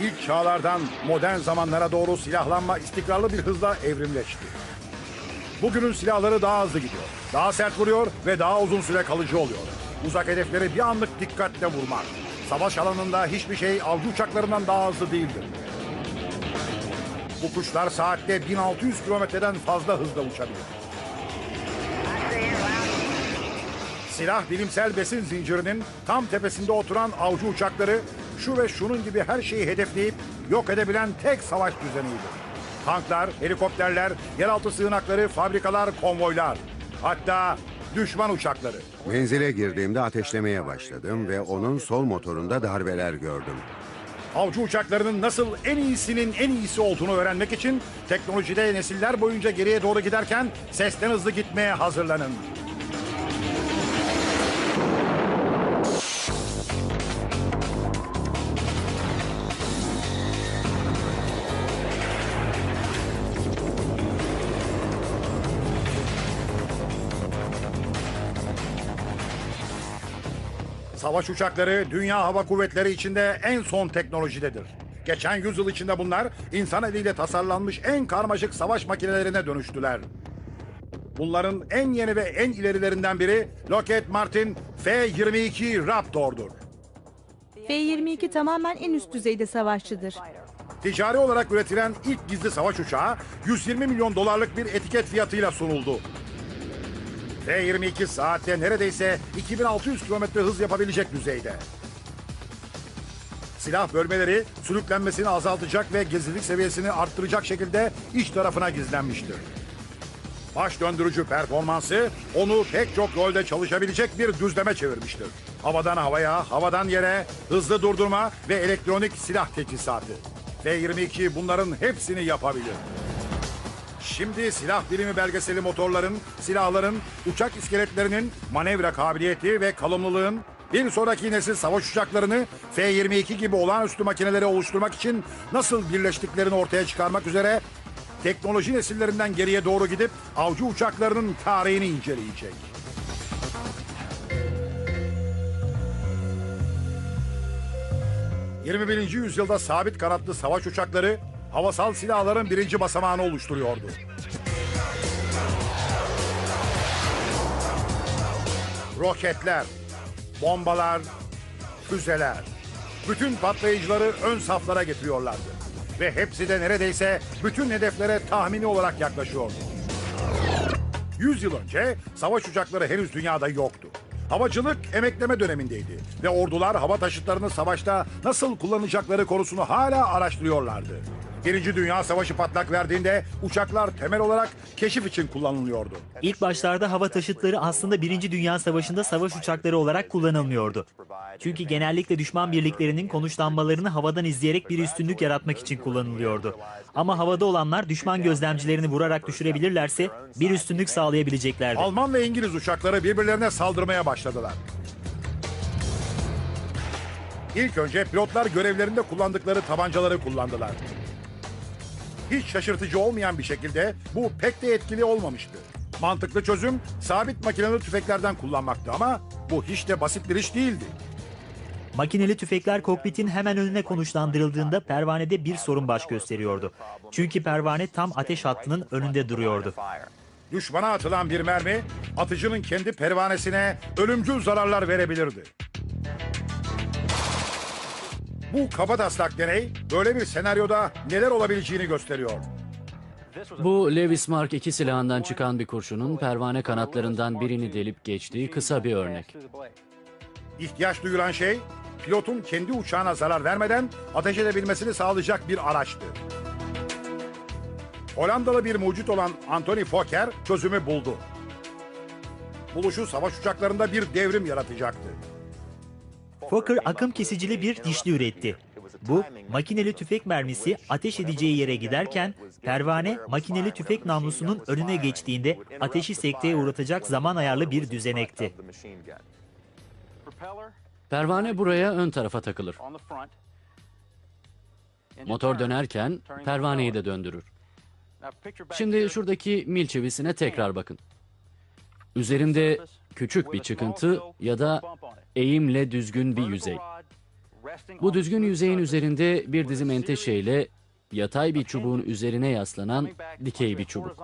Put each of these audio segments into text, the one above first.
İlk çağlardan modern zamanlara doğru silahlanma istikrarlı bir hızla evrimleşti. Bugünün silahları daha hızlı gidiyor, daha sert vuruyor ve daha uzun süre kalıcı oluyor. Uzak hedefleri bir anlık dikkatle vurmak. Savaş alanında hiçbir şey avcı uçaklarından daha hızlı değildir. Bu kuşlar saatte 1600 kilometreden fazla hızla uçabilir. Silah bilimsel besin zincirinin tam tepesinde oturan avcı uçakları şu ve şunun gibi her şeyi hedefleyip yok edebilen tek savaş düzenidir. Tanklar, helikopterler, yeraltı sığınakları, fabrikalar, konvoylar. Hatta düşman uçakları. Menzile girdiğimde ateşlemeye başladım ve onun sol motorunda darbeler gördüm. Avcı uçaklarının nasıl en iyisinin en iyisi olduğunu öğrenmek için teknolojide nesiller boyunca geriye doğru giderken sesten hızlı gitmeye hazırlanın. Savaş uçakları dünya hava kuvvetleri içinde en son teknolojidedir. Geçen yüzyıl içinde bunlar insan eliyle tasarlanmış en karmaşık savaş makinelerine dönüştüler. Bunların en yeni ve en ilerilerinden biri Lockheed Martin F-22 Raptor'dur. F-22 tamamen en üst düzeyde savaşçıdır. Ticari olarak üretilen ilk gizli savaş uçağı 120 milyon dolarlık bir etiket fiyatıyla sunuldu. F-22 saatte neredeyse 2600 kilometre hız yapabilecek düzeyde. Silah bölmeleri sürüklenmesini azaltacak ve gizlilik seviyesini arttıracak şekilde iç tarafına gizlenmiştir. Baş döndürücü performansı onu pek çok rolde çalışabilecek bir düzleme çevirmiştir. Havadan havaya, havadan yere, hızlı durdurma ve elektronik silah teçhizatı. F-22 bunların hepsini yapabilir. Şimdi silah bilimi belgeseli motorların, silahların, uçak iskeletlerinin manevra kabiliyeti ve kalınlığın bir sonraki nesil savaş uçaklarını F-22 gibi olağanüstü makineleri oluşturmak için nasıl birleştiklerini ortaya çıkarmak üzere teknoloji nesillerinden geriye doğru gidip avcı uçaklarının tarihini inceleyecek. ...21. yüzyılda sabit kanatlı savaş uçakları havasal silahların birinci basamağını oluşturuyordu. Roketler, bombalar, füzeler, bütün patlayıcıları ön saflara getiriyorlardı. Ve hepsi de neredeyse bütün hedeflere tahmini olarak yaklaşıyordu. 100 yıl önce savaş uçakları henüz dünyada yoktu. Havacılık emekleme dönemindeydi ve ordular hava taşıtlarını savaşta nasıl kullanacakları konusunu hala araştırıyorlardı. Birinci Dünya Savaşı patlak verdiğinde uçaklar temel olarak keşif için kullanılıyordu. İlk başlarda hava taşıtları aslında Birinci Dünya Savaşı'nda savaş uçakları olarak kullanılmıyordu. Çünkü genellikle düşman birliklerinin konuşlanmalarını havadan izleyerek bir üstünlük yaratmak için kullanılıyordu. Ama havada olanlar düşman gözlemcilerini vurarak düşürebilirlerse bir üstünlük sağlayabileceklerdi. Alman ve İngiliz uçakları birbirlerine saldırmaya başladılar. İlk önce pilotlar görevlerinde kullandıkları tabancaları kullandılar. Hiç şaşırtıcı olmayan bir şekilde bu pek de etkili olmamıştı. Mantıklı çözüm sabit makineli tüfeklerden kullanmaktı ama bu hiç de basit bir iş değildi. Makineli tüfekler kokpitin hemen önüne konuşlandırıldığında pervanede bir sorun baş gösteriyordu. Çünkü pervane tam ateş hattının önünde duruyordu. Düşmana atılan bir mermi atıcının kendi pervanesine ölümcül zararlar verebilirdi. Bu kabataslak deney böyle bir senaryoda neler olabileceğini gösteriyor. Bu Lewis Mark II silahından çıkan bir kurşunun pervane kanatlarından birini delip geçtiği kısa bir örnek. İhtiyaç duyulan şey pilotun kendi uçağına zarar vermeden ateş edebilmesini sağlayacak bir araçtı. Hollandalı bir mucit olan Anthony Fokker çözümü buldu. Buluşu savaş uçaklarında bir devrim yaratacaktı. Fokker akım kesicili bir dişli üretti. Bu, makineli tüfek mermisi ateş edeceği yere giderken pervane makineli tüfek namlusunun önüne geçtiğinde ateşi sekteye uğratacak zaman ayarlı bir düzenekti. Pervane buraya ön tarafa takılır. Motor dönerken pervaneyi de döndürür. Şimdi şuradaki mil çivisine tekrar bakın. Üzerinde küçük bir çıkıntı ya da eğimle düzgün bir yüzey. Bu düzgün yüzeyin üzerinde bir dizi menteşe ile yatay bir çubuğun üzerine yaslanan dikey bir çubuk.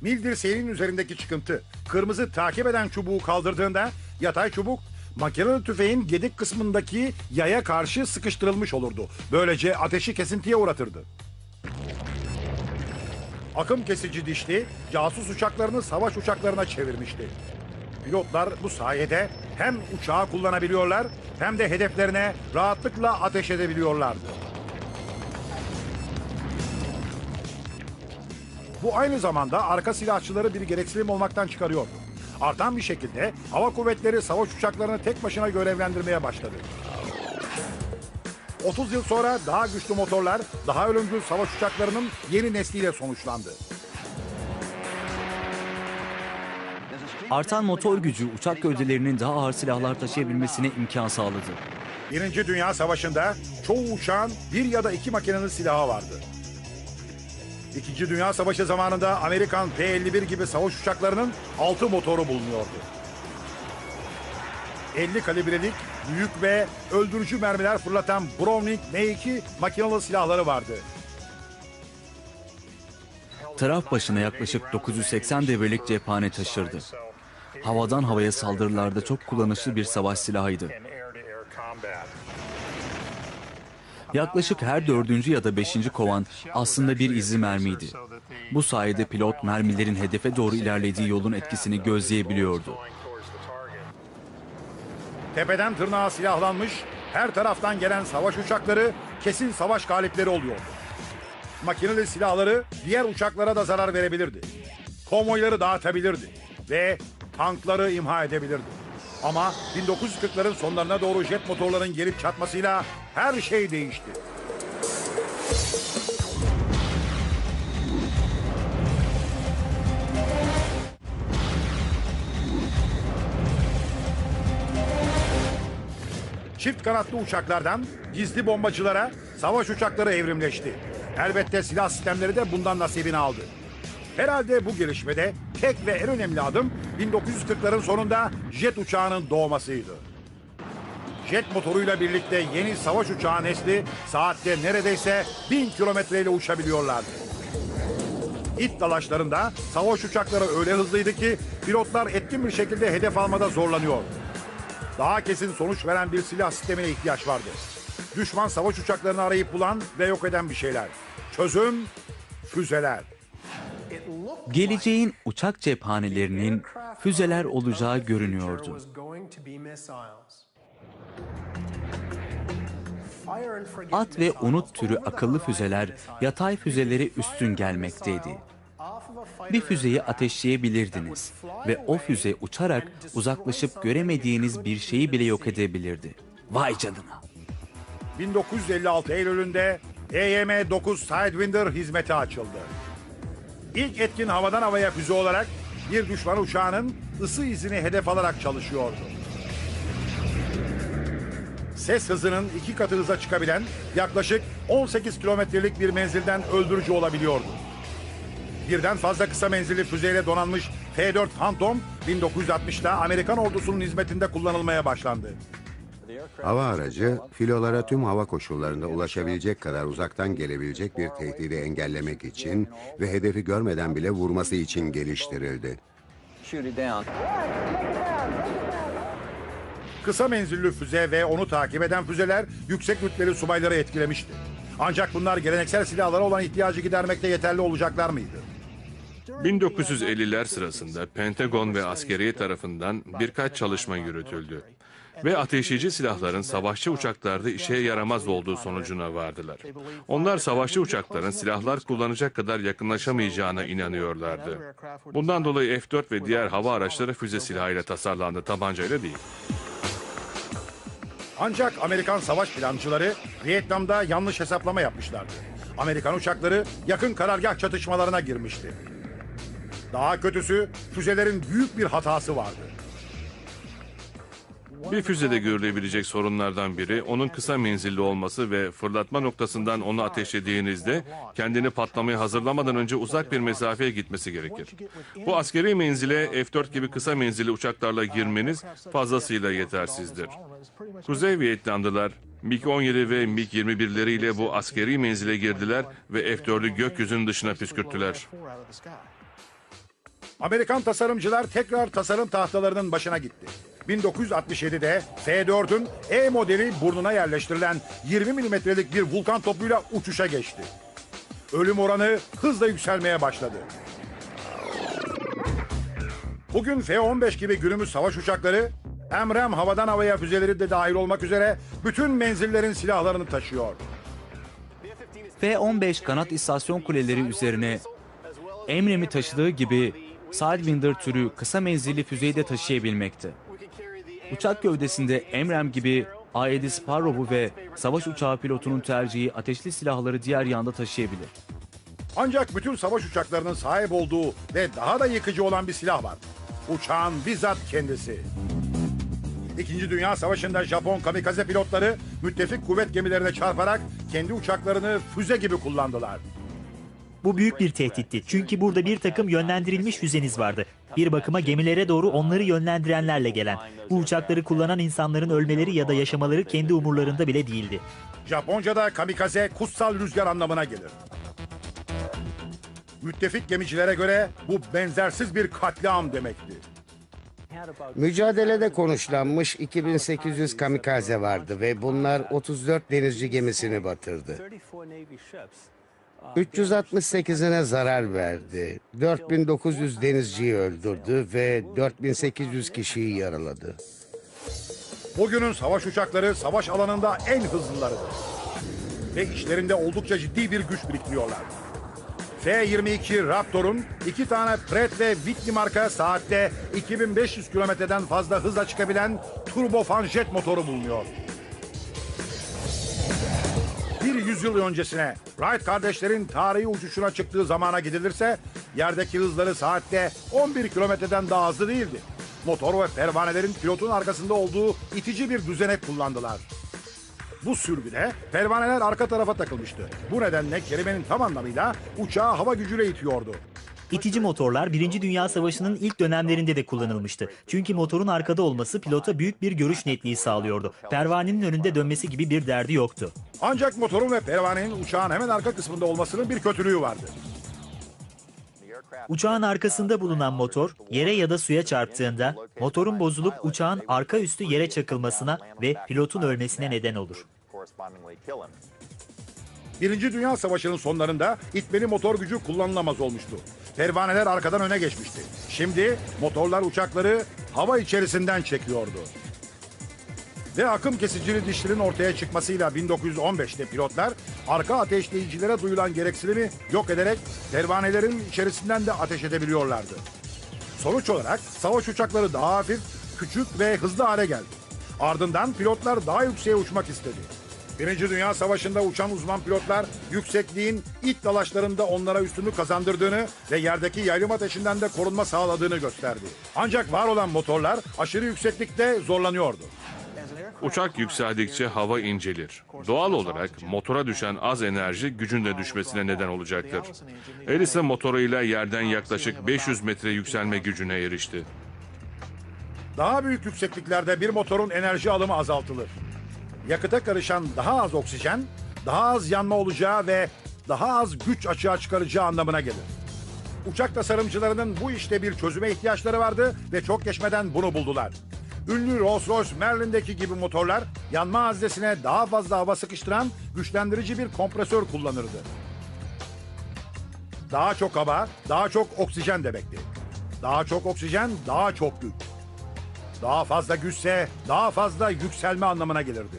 Mil dirseğinin üzerindeki çıkıntı kırmızı takip eden çubuğu kaldırdığında yatay çubuk makinalı tüfeğin gedik kısmındaki yaya karşı sıkıştırılmış olurdu. Böylece ateşi kesintiye uğratırdı. Akım kesici dişli casus uçaklarını savaş uçaklarına çevirmişti. Pilotlar bu sayede hem uçağı kullanabiliyorlar hem de hedeflerine rahatlıkla ateş edebiliyorlardı. Bu aynı zamanda arka silahçıları bir gereksinim olmaktan çıkarıyordu. Artan bir şekilde hava kuvvetleri savaş uçaklarını tek başına görevlendirmeye başladı. 30 yıl sonra daha güçlü motorlar, daha ölümcül savaş uçaklarının yeni nesliyle sonuçlandı. Artan motor gücü uçak gövdelerinin daha ağır silahlar taşıyabilmesine imkan sağladı. Birinci Dünya Savaşı'nda çoğu uçağın bir ya da iki makinenin silahı vardı. İkinci Dünya Savaşı zamanında Amerikan P-51 gibi savaş uçaklarının 6 motoru bulunuyordu. 50 kalibrelik büyük ve öldürücü mermiler fırlatan Browning M2 makinalı silahları vardı. Taraf başına yaklaşık 980 devrelik cephane taşırdı. Havadan havaya saldırılarda çok kullanışlı bir savaş silahıydı. Yaklaşık her 4. ya da 5. kovan aslında bir izli mermiydi. Bu sayede pilot mermilerin hedefe doğru ilerlediği yolun etkisini gözleyebiliyordu. Tepeden tırnağa silahlanmış, her taraftan gelen savaş uçakları kesin savaş galipleri oluyordu. Makineli silahları diğer uçaklara da zarar verebilirdi. Konvoyları dağıtabilirdi ve tankları imha edebilirdi. Ama 1940'ların sonlarına doğru jet motorların gelip çatmasıyla her şey değişti. Çift kanatlı uçaklardan gizli bombacılara savaş uçakları evrimleşti. Elbette silah sistemleri de bundan nasibini aldı. Herhalde bu gelişmede tek ve en önemli adım 1940'ların sonunda jet uçağının doğmasıydı. Jet motoruyla birlikte yeni savaş uçağı nesli saatte neredeyse 1000 kilometreyle uçabiliyorlardı. İlk dalaşlarında savaş uçakları öyle hızlıydı ki pilotlar etkin bir şekilde hedef almada zorlanıyordu. Daha kesin sonuç veren bir silah sistemine ihtiyaç vardı. Düşman savaş uçaklarını arayıp bulan ve yok eden bir şeyler. Çözüm, füzeler. Geleceğin uçak cephanelerinin füzeler olacağı görünüyordu. At ve unut türü akıllı füzeler yatay füzeleri üstün gelmekteydi. Bir füzeyi ateşleyebilirdiniz ve o füze uçarak uzaklaşıp göremediğiniz bir şeyi bile yok edebilirdi. Vay canına! 1956 Eylül'ünde EYM-9 Sidewinder hizmete açıldı. İlk etkin havadan havaya füze olarak bir düşman uçağının ısı izini hedef alarak çalışıyordu. Ses hızının 2 katı hıza çıkabilen yaklaşık 18 kilometrelik bir menzilden öldürücü olabiliyordu. Birden fazla kısa menzilli füzeyle donanmış F-4 Phantom 1960'da Amerikan ordusunun hizmetinde kullanılmaya başlandı. Hava aracı, filolara tüm hava koşullarında ulaşabilecek kadar uzaktan gelebilecek bir tehdidi engellemek için ve hedefi görmeden bile vurması için geliştirildi. Kısa menzilli füze ve onu takip eden füzeler yüksek rütbeli subayları etkilemişti. Ancak bunlar geleneksel silahlara olan ihtiyacı gidermekte yeterli olacaklar mıydı? 1950'ler sırasında Pentagon ve askeriye tarafından birkaç çalışma yürütüldü ve ateşleyici silahların savaşçı uçaklarda işe yaramaz olduğu sonucuna vardılar. Onlar savaşçı uçakların silahlar kullanacak kadar yakınlaşamayacağına inanıyorlardı. Bundan dolayı F-4 ve diğer hava araçları füze silahıyla tasarlandı, tabancayla değil. Ancak Amerikan savaş plancıları Vietnam'da yanlış hesaplama yapmışlardı. Amerikan uçakları yakın karargah çatışmalarına girmişti. Daha kötüsü füzelerin büyük bir hatası vardı. Bir füzede görülebilecek sorunlardan biri onun kısa menzilli olması ve fırlatma noktasından onu ateşlediğinizde kendini patlamaya hazırlamadan önce uzak bir mesafeye gitmesi gerekir. Bu askeri menzile F-4 gibi kısa menzilli uçaklarla girmeniz fazlasıyla yetersizdir. Kuzey Vietnamlılar MiG-17 ve MiG-21'leriyle bu askeri menzile girdiler ve F-4'ü gökyüzünün dışına püskürttüler. Amerikan tasarımcılar tekrar tasarım tahtalarının başına gitti. 1967'de F-4'ün E modeli burnuna yerleştirilen 20 milimetrelik bir vulkan topuyla uçuşa geçti. Ölüm oranı hızla yükselmeye başladı. Bugün F-15 gibi günümüz savaş uçakları, Emrem havadan havaya füzeleri de dahil olmak üzere bütün menzillerin silahlarını taşıyor. F-15 kanat istasyon kuleleri üzerine Emrem'i taşıdığı gibi Sidewinder türü kısa menzilli füzeyi de taşıyabilmekte. Uçak gövdesinde Emrem gibi A-7 Sparrow'u ve savaş uçağı pilotunun tercihi ateşli silahları diğer yanda taşıyabilir. Ancak bütün savaş uçaklarının sahip olduğu ve daha da yıkıcı olan bir silah var. Uçağın bizzat kendisi. İkinci Dünya Savaşı'nda Japon kamikaze pilotları müttefik kuvvet gemilerine çarparak kendi uçaklarını füze gibi kullandılar. Bu büyük bir tehditti. Çünkü burada bir takım yönlendirilmiş füzeniz vardı. Bir bakıma gemilere doğru onları yönlendirenlerle gelen. Bu uçakları kullanan insanların ölmeleri ya da yaşamaları kendi umurlarında bile değildi. Japonca'da kamikaze kutsal rüzgar anlamına gelir. Müttefik gemicilere göre bu benzersiz bir katliam demekti. Mücadelede konuşlanmış 2800 kamikaze vardı ve bunlar 34 denizci gemisini batırdı. 368'ine zarar verdi. 4900 denizciyi öldürdü ve 4800 kişiyi yaraladı. Bugünün savaş uçakları savaş alanında en hızlılarıdır. Ve içlerinde oldukça ciddi bir güç biriktiriyorlar. F-22 Raptor'un 2 tane Pratt ve Whitney marka saatte 2500 kilometreden fazla hızla çıkabilen turbofan jet motoru bulunuyor. Bir yüzyıl öncesine Wright kardeşlerin tarihi uçuşuna çıktığı zamana gidilirse yerdeki hızları saatte 11 kilometreden daha hızlı değildi. Motor ve pervanelerin pilotun arkasında olduğu itici bir düzenek kullandılar. Bu sürgüde pervaneler arka tarafa takılmıştı. Bu nedenle kelimenin tam anlamıyla uçağı hava gücüyle itiyordu. İtici motorlar 1. Dünya Savaşı'nın ilk dönemlerinde de kullanılmıştı. Çünkü motorun arkada olması pilota büyük bir görüş netliği sağlıyordu. Pervanenin önünde dönmesi gibi bir derdi yoktu. Ancak motorun ve pervanenin uçağın hemen arka kısmında olmasının bir kötülüğü vardı. Uçağın arkasında bulunan motor yere ya da suya çarptığında motorun bozulup uçağın arka üstü yere çakılmasına ve pilotun ölmesine neden olur. Birinci Dünya Savaşı'nın sonlarında itmeli motor gücü kullanılamaz olmuştu. Pervaneler arkadan öne geçmişti. Şimdi motorlar uçakları hava içerisinden çekiyordu. Ve akım kesicili dişlerin ortaya çıkmasıyla 1915'te pilotlar arka ateşleyicilere duyulan gereksinimi yok ederek pervanelerin içerisinden de ateş edebiliyorlardı. Sonuç olarak savaş uçakları daha hafif, küçük ve hızlı hale geldi. Ardından pilotlar daha yükseğe uçmak istedi. Birinci Dünya Savaşı'nda uçan uzman pilotlar yüksekliğin ilk dalaşlarında onlara üstünlük kazandırdığını ve yerdeki yaylım ateşinden de korunma sağladığını gösterdi. Ancak var olan motorlar aşırı yükseklikte zorlanıyordu. Uçak yükseldikçe hava incelir. Doğal olarak motora düşen az enerji gücün de düşmesine neden olacaktır. Allison motoruyla yerden yaklaşık 500 metre yükselme gücüne erişti. Daha büyük yüksekliklerde bir motorun enerji alımı azaltılır. Yakıta karışan daha az oksijen, daha az yanma olacağı ve daha az güç açığa çıkaracağı anlamına gelir. Uçak tasarımcılarının bu işte bir çözüme ihtiyaçları vardı ve çok geçmeden bunu buldular. Ünlü Rolls-Royce Merlin'deki gibi motorlar yanma haznesine daha fazla hava sıkıştıran güçlendirici bir kompresör kullanırdı. Daha çok hava, daha çok oksijen demekti. Daha çok oksijen, daha çok güç. Daha fazla güçse daha fazla yükselme anlamına gelirdi.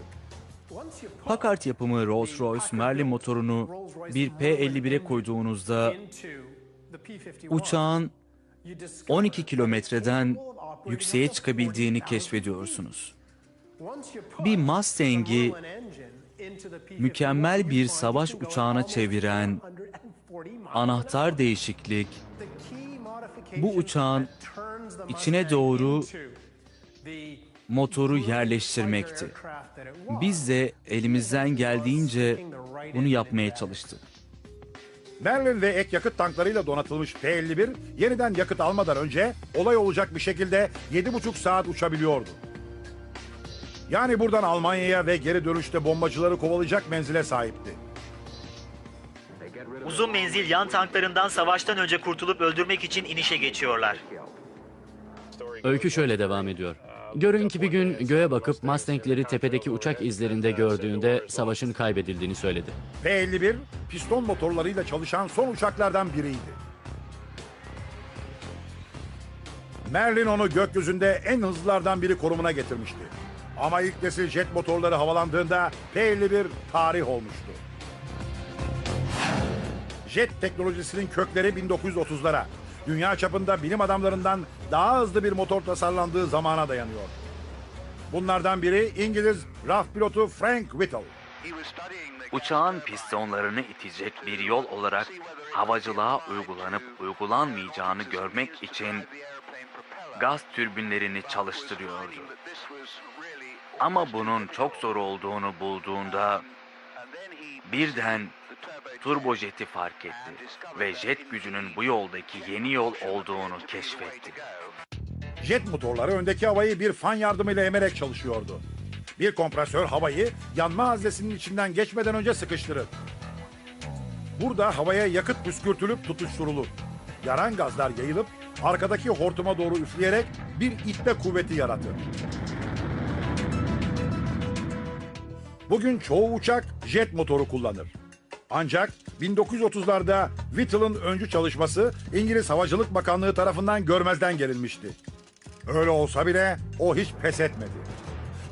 Packard yapımı Rolls-Royce Merlin motorunu bir P-51'e koyduğunuzda uçağın 12 kilometreden yükseğe çıkabildiğini keşfediyorsunuz. Bir Mustang'i mükemmel bir savaş uçağına çeviren anahtar değişiklik, bu uçağın içine doğru motoru yerleştirmekti. Biz de elimizden geldiğince bunu yapmaya çalıştık. Merlin ve ek yakıt tanklarıyla donatılmış P-51 yeniden yakıt almadan önce olay olacak bir şekilde 7,5 saat uçabiliyordu. Yani buradan Almanya'ya ve geri dönüşte bombacıları kovalayacak menzile sahipti. Uzun menzil yan tanklarından savaştan önce kurtulup öldürmek için inişe geçiyorlar. Öykü şöyle devam ediyor. Görün ki bir gün göğe bakıp Mustang'leri tepedeki uçak izlerinde gördüğünde savaşın kaybedildiğini söyledi. P-51 piston motorlarıyla çalışan son uçaklardan biriydi. Merlin onu gökyüzünde en hızlılardan biri konumuna getirmişti. Ama ilk nesil jet motorları havalandığında P-51 tarih olmuştu. Jet teknolojisinin kökleri 1930'lara, dünya çapında bilim adamlarından daha hızlı bir motor tasarlandığı zamana dayanıyor. Bunlardan biri İngiliz RAF pilotu Frank Whittle. Uçağın pistonlarını itecek bir yol olarak havacılığa uygulanıp uygulanmayacağını görmek için gaz türbinlerini çalıştırıyordu. Ama bunun çok zor olduğunu bulduğunda birden turbojeti fark etti ve jet gücünün bu yoldaki yeni yol olduğunu keşfetti. Jet motorları öndeki havayı bir fan yardımıyla emerek çalışıyordu. Bir kompresör havayı yanma haznesinin içinden geçmeden önce sıkıştırır. Burada havaya yakıt püskürtülüp tutuşturulur. Yaran gazlar yayılıp arkadaki hortuma doğru üfleyerek bir itme kuvveti yaratır. Bugün çoğu uçak jet motoru kullanır. Ancak 1930'larda Whittle'ın öncü çalışması İngiliz Havacılık Bakanlığı tarafından görmezden gelinmişti. Öyle olsa bile o hiç pes etmedi.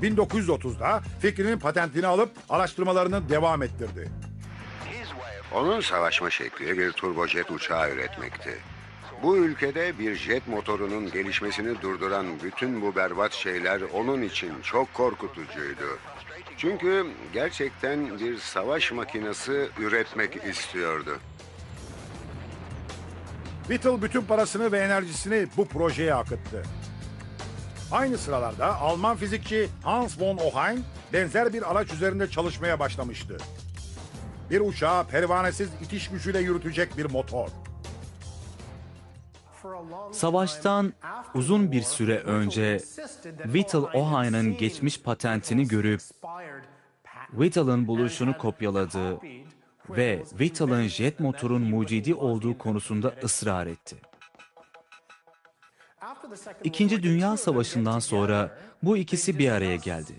1930'da fikrinin patentini alıp araştırmalarını devam ettirdi. Onun savaşma şekli bir turbojet uçağı üretmekti. Bu ülkede bir jet motorunun gelişmesini durduran bütün bu berbat şeyler onun için çok korkutucuydu. Çünkü gerçekten bir savaş makinesi üretmek istiyordu. Whittle bütün parasını ve enerjisini bu projeye akıttı. Aynı sıralarda Alman fizikçi Hans von Ohain benzer bir araç üzerinde çalışmaya başlamıştı. Bir uçağı pervanesiz itiş gücüyle yürütecek bir motor. Savaştan uzun bir süre önce Whittle Ohain'ın geçmiş patentini görüp Whittle'ın buluşunu kopyaladı ve Whittle'ın jet motorun mucidi olduğu konusunda ısrar etti. İkinci Dünya Savaşı'ndan sonra bu ikisi bir araya geldi.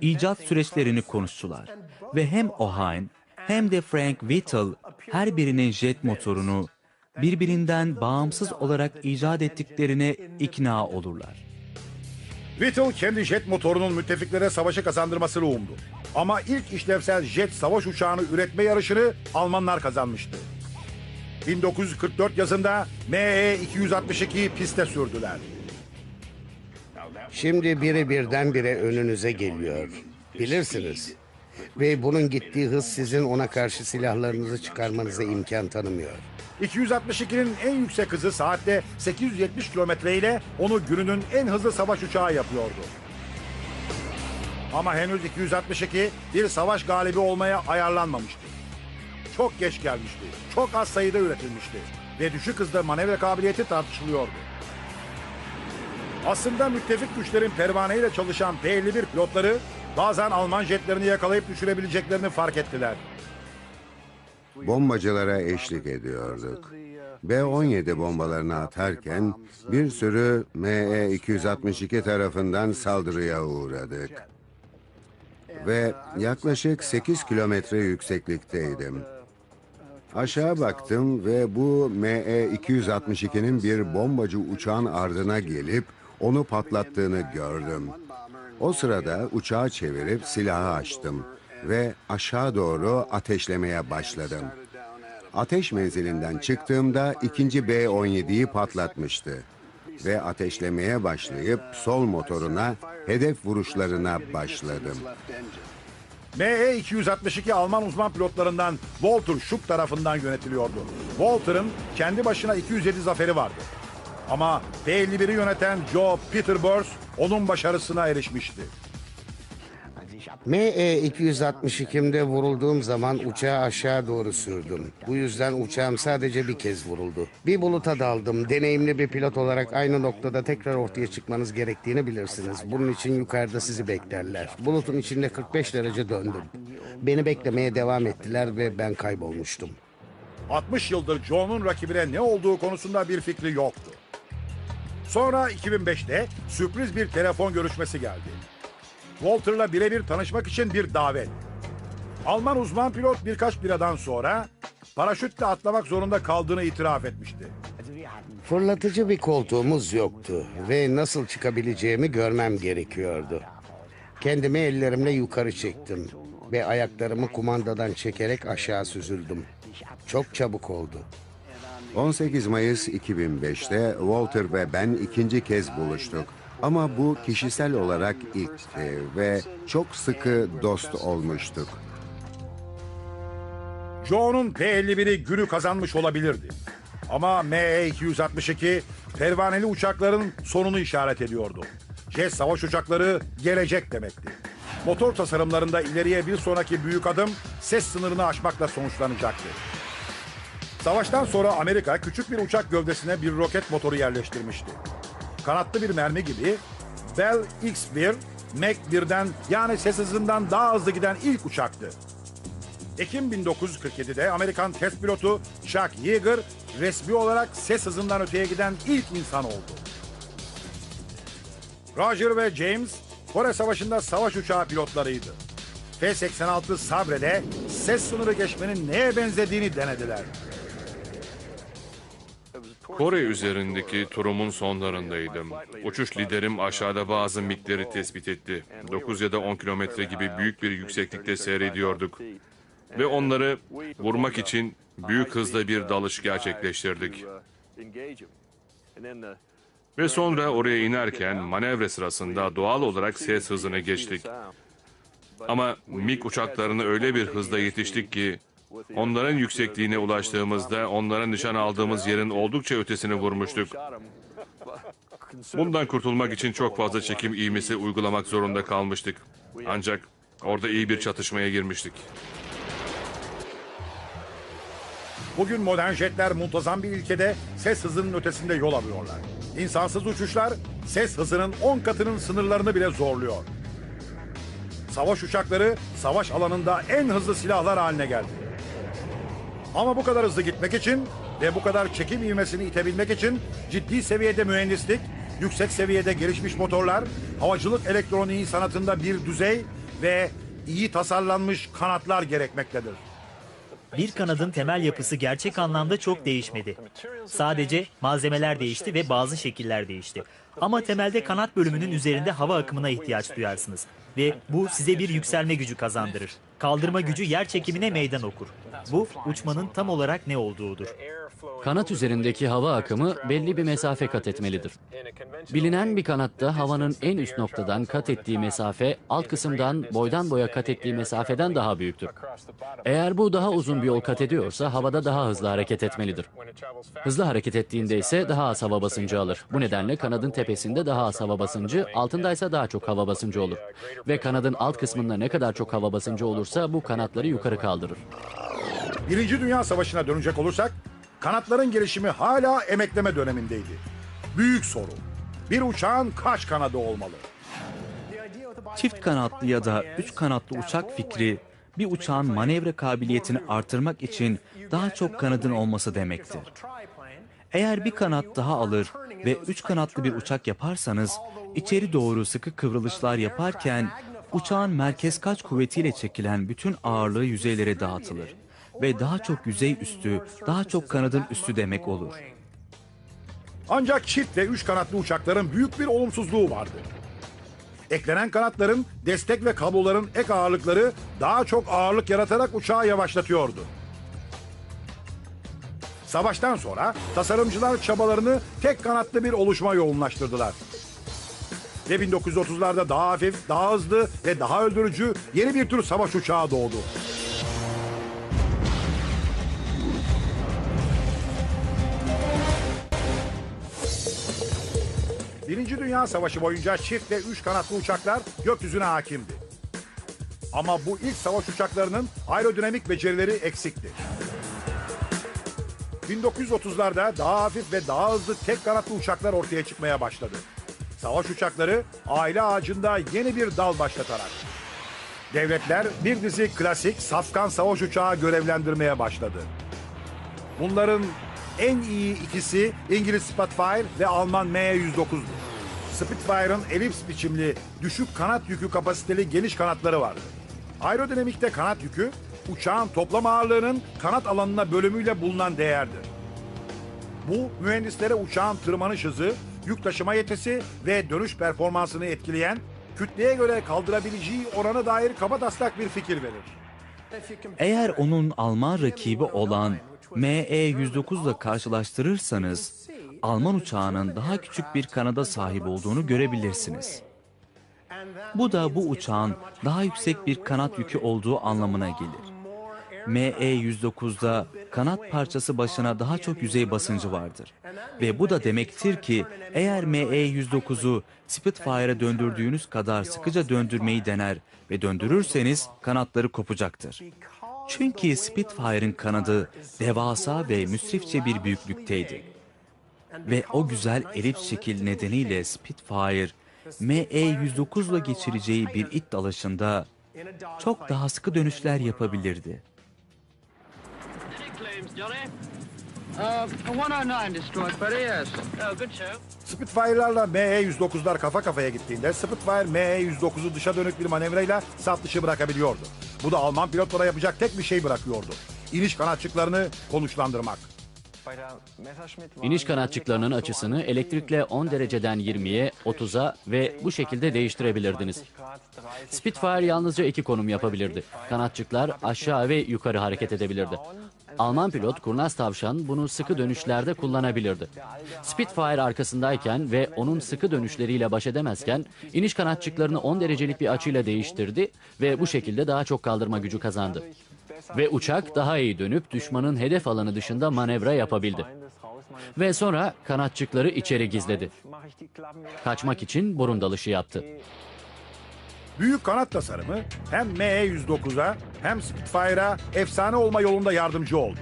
İcat süreçlerini konuştular ve hem Ohain hem de Frank Whittle her birinin jet motorunu birbirinden bağımsız olarak icat ettiklerine ikna olurlar. Whittle kendi jet motorunun müttefiklere savaşı kazandırmasını umdu. Ama ilk işlevsel jet savaş uçağını üretme yarışını Almanlar kazanmıştı. 1944 yazında ME-262'yi piste sürdüler. Şimdi biri birdenbire önünüze geliyor. Bilirsiniz. Ve bunun gittiği hız sizin ona karşı silahlarınızı çıkarmanıza imkan tanımıyor. 262'nin en yüksek hızı saatte 870 kilometre ile onu gününün en hızlı savaş uçağı yapıyordu. Ama henüz 262 bir savaş galibi olmaya ayarlanmamıştı. Çok geç gelmişti, çok az sayıda üretilmişti ve düşük hızda manevra kabiliyeti tartışılıyordu. Aslında müttefik güçlerin pervaneyle çalışan P-51 pilotları bazen Alman jetlerini yakalayıp düşürebileceklerini fark ettiler. Bombacılara eşlik ediyorduk. B-17 bombalarını atarken bir sürü ME-262 tarafından saldırıya uğradık. Ve yaklaşık 8 kilometre yükseklikteydim. Aşağı baktım ve bu ME-262'nin bir bombacı uçağın ardına gelip onu patlattığını gördüm. O sırada uçağı çevirip silahı açtım ve aşağı doğru ateşlemeye başladım. Ateş menzilinden çıktığımda ikinci B-17'yi patlatmıştı ve ateşlemeye başlayıp sol motoruna hedef vuruşlarına başladım. ME-262 Alman uzman pilotlarından Walter Schuck tarafından yönetiliyordu. Walter'ın kendi başına 207 zaferi vardı. Ama P-51'i yöneten Joe Peterborough onun başarısına erişmişti. ME-262'mde vurulduğum zaman uçağı aşağı doğru sürdüm. Bu yüzden uçağım sadece bir kez vuruldu. Bir buluta daldım. Deneyimli bir pilot olarak aynı noktada tekrar ortaya çıkmanız gerektiğini bilirsiniz. Bunun için yukarıda sizi beklerler. Bulutun içinde 45 derece döndüm. Beni beklemeye devam ettiler ve ben kaybolmuştum. 60 yıldır Joe'nun rakibine ne olduğu konusunda bir fikri yoktu. Sonra 2005'te sürpriz bir telefon görüşmesi geldi. Walter'la birebir tanışmak için bir davet. Alman uzman pilot birkaç biradan sonra paraşütle atlamak zorunda kaldığını itiraf etmişti. Fırlatıcı bir koltuğumuz yoktu ve nasıl çıkabileceğimi görmem gerekiyordu. Kendimi ellerimle yukarı çektim ve ayaklarımı kumandadan çekerek aşağı süzüldüm. Çok çabuk oldu. 18 Mayıs 2005'te Walter ve ben ikinci kez buluştuk. Ama bu kişisel olarak ilkti ve çok sıkı dost olmuştuk. Joe'nun P-51'i günü kazanmış olabilirdi. Ama ME-262 pervaneli uçakların sonunu işaret ediyordu. Jet savaş uçakları gelecek demekti. Motor tasarımlarında ileriye bir sonraki büyük adım ses sınırını aşmakla sonuçlanacaktı. Savaştan sonra Amerika küçük bir uçak gövdesine bir roket motoru yerleştirmişti. Kanatlı bir mermi gibi Bell X-1, Mach 1'den yani ses hızından daha hızlı giden ilk uçaktı. Ekim 1947'de Amerikan test pilotu Chuck Yeager resmi olarak ses hızından öteye giden ilk insan oldu. Roger ve James Kore Savaşı'nda savaş uçağı pilotlarıydı. F-86 Sabre'de ses sınırı geçmenin neye benzediğini denediler. Kore üzerindeki turumun sonlarındaydım. Uçuş liderim aşağıda bazı MiG'leri tespit etti. 9 ya da 10 kilometre gibi büyük bir yükseklikte seyrediyorduk. Ve onları vurmak için büyük hızla bir dalış gerçekleştirdik. Ve sonra oraya inerken manevra sırasında doğal olarak ses hızını geçtik. Ama MiG uçaklarına öyle bir hızla yetiştik ki onların yüksekliğine ulaştığımızda onların nişan aldığımız yerin oldukça ötesini vurmuştuk. Bundan kurtulmak için çok fazla çekim ivmesi uygulamak zorunda kalmıştık. Ancak orada iyi bir çatışmaya girmiştik. Bugün modern jetler muntazam bir ilkede ses hızının ötesinde yol alıyorlar. İnsansız uçuşlar ses hızının 10 katının sınırlarını bile zorluyor. Savaş uçakları savaş alanında en hızlı silahlar haline geldi. Ama bu kadar hızlı gitmek için ve bu kadar çekim ivmesini itebilmek için ciddi seviyede mühendislik, yüksek seviyede gelişmiş motorlar, havacılık elektroniği sanatında bir düzey ve iyi tasarlanmış kanatlar gerekmektedir. Bir kanadın temel yapısı gerçek anlamda çok değişmedi. Sadece malzemeler değişti ve bazı şekiller değişti. Ama temelde kanat bölümünün üzerinde hava akımına ihtiyaç duyarsınız. Ve bu size bir yükselme gücü kazandırır. Kaldırma gücü yer çekimine meydan okur. Bu uçmanın tam olarak ne olduğudur. Kanat üzerindeki hava akımı belli bir mesafe kat etmelidir. Bilinen bir kanatta havanın en üst noktadan kat ettiği mesafe alt kısımdan boydan boya kat ettiği mesafeden daha büyüktür. Eğer bu daha uzun bir yol kat ediyorsa havada daha hızlı hareket etmelidir. Hızlı hareket ettiğinde ise daha az hava basıncı alır. Bu nedenle kanadın tepesinde daha az hava basıncı, altındaysa daha çok hava basıncı olur. Ve kanadın alt kısmında ne kadar çok hava basıncı olursa bu kanatları yukarı kaldırır. Birinci Dünya Savaşı'na dönecek olursak, kanatların gelişimi hala emekleme dönemindeydi. Büyük soru, bir uçağın kaç kanadı olmalı? Çift kanatlı ya da üç kanatlı uçak fikri, bir uçağın manevra kabiliyetini artırmak için daha çok kanadın olması demektir. Eğer bir kanat daha alır ve üç kanatlı bir uçak yaparsanız, içeri doğru sıkı kıvrılışlar yaparken, uçağın merkez kaç kuvvetiyle çekilen bütün ağırlığı yüzeylere dağıtılır. Ve daha çok yüzey üstü, daha çok kanadın üstü demek olur. Ancak çift ve üç kanatlı uçakların büyük bir olumsuzluğu vardı. Eklenen kanatların, destek ve kabloların ek ağırlıkları daha çok ağırlık yaratarak uçağı yavaşlatıyordu. Savaştan sonra tasarımcılar çabalarını tek kanatlı bir oluşuma yoğunlaştırdılar. Ve 1930'larda daha hafif, daha hızlı ve daha öldürücü yeni bir tür savaş uçağı doğdu. Birinci Dünya Savaşı boyunca çift ve 3 kanatlı uçaklar gökyüzüne hakimdi. Ama bu ilk savaş uçaklarının aerodinamik becerileri eksikti. 1930'larda daha hafif ve daha hızlı tek kanatlı uçaklar ortaya çıkmaya başladı. Savaş uçakları aile ağacında yeni bir dal başlatarak devletler bir dizi klasik safkan savaş uçağı görevlendirmeye başladı. Bunların en iyi ikisi İngiliz Spitfire ve Alman ME-109'du. Spitfire'ın elips biçimli, düşük kanat yükü kapasiteli geniş kanatları vardı. Aerodinamikte kanat yükü, uçağın toplam ağırlığının kanat alanına bölümüyle bulunan değerdir. Bu, mühendislere uçağın tırmanış hızı, yük taşıma yetisi ve dönüş performansını etkileyen, kütleye göre kaldırabileceği orana dair kabataslak bir fikir verir. Eğer onun Alman rakibi olan ME-109 ile karşılaştırırsanız, Alman uçağının daha küçük bir kanada sahip olduğunu görebilirsiniz. Bu da bu uçağın daha yüksek bir kanat yükü olduğu anlamına gelir. ME-109'da kanat parçası başına daha çok yüzey basıncı vardır. Ve bu da demektir ki eğer ME-109'u Spitfire'a döndürdüğünüz kadar sıkıca döndürmeyi dener ve döndürürseniz kanatları kopacaktır. Çünkü Spitfire'ın kanadı devasa ve müsrifçe bir büyüklükteydi. Ve o güzel elips şekil nedeniyle Spitfire, ME-109 ile geçireceği bir it dalışında çok daha sıkı dönüşler yapabilirdi. Spitfire'larla ME-109'lar kafa kafaya gittiğinde Spitfire ME-109'u dışa dönük bir manevrayla saf dışı bırakabiliyordu. Bu da Alman pilotlara yapacak tek bir şey bırakıyordu: İniş kanatçıklarını konuşlandırmak. İniş kanatçıklarının açısını elektrikle 10 dereceden 20'ye, 30'a ve bu şekilde değiştirebilirdiniz. Spitfire yalnızca 2 konum yapabilirdi. Kanatçıklar aşağı ve yukarı hareket edebilirdi. Alman pilot kurnaz tavşan bunu sıkı dönüşlerde kullanabilirdi. Spitfire arkasındayken ve onun sıkı dönüşleriyle baş edemezken iniş kanatçıklarını 10 derecelik bir açıyla değiştirdi ve bu şekilde daha çok kaldırma gücü kazandı. Ve uçak daha iyi dönüp düşmanın hedef alanı dışında manevra yapabildi. Ve sonra kanatçıkları içeri gizledi. Kaçmak için burun dalışı yaptı. Büyük kanat tasarımı hem ME-109'a hem Spitfire'a efsane olma yolunda yardımcı oldu.